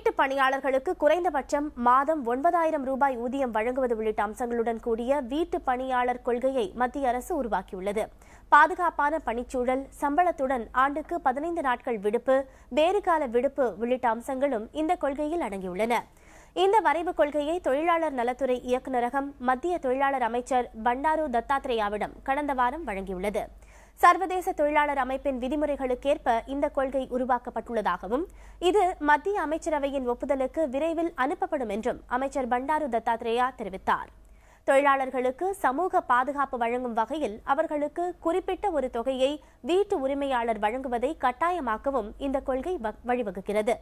வீட்டு பணியாளர்களுக்கு குறைந்தபட்சம் மாதம் 9,000 ரூபாய் ஊதியம் வழங்குவது உள்ளிட்ட அம்சங்களுடன் கூடிய வீட்டு பணியாளர் கொள்கையை மத்திய அரசு உருவாக்கியுள்ளது. பாதுகாப்பான பணிச்சூழல், சம்பளத்துடன் ஆண்டுக்கு 15 நாட்கள் விடுப்பு, வேறுகால விடுப்பு உள்ளிட்ட அம்சங்களும் இந்த கொள்கையில் அடங்கியுள்ளன. இந்த வரைவு கொள்கையை தொழிலாளர் நலத்துறை இயக்குநரகம் மத்திய தொழிலாளர் அமைச்சர் பண்டாரு தத்தாத்ரேயாவிடம் கடந்த வாரம் வழங்கியுள்ளது. சர்வதேச தொழிலாளர் அமைப்பின் விதிமுறைகளுக்கேற்ப இந்த கொள்கை உருவாக்கப்பட்டுள்ளதாகவும் இது மத்திய அமைச்சரவையின் ஒப்புதலுக்கு விரைவில் அனுப்பப்படும் என்றும் அமைச்சர் பண்டாரு தத்தாத்ரேயா தெரிவித்தார். தொழிலாளர்களுக்கு சமூக பாதுகாப்பு வழங்கும் வகையில் அவர்களுக்கு குறிப்பிட்ட ஒரு தொகையை வீட்டு உரிமையாளர் வழங்குவதை கட்டாயமாக்கவும் இந்த கொள்கை வழிவகுக்கிறது.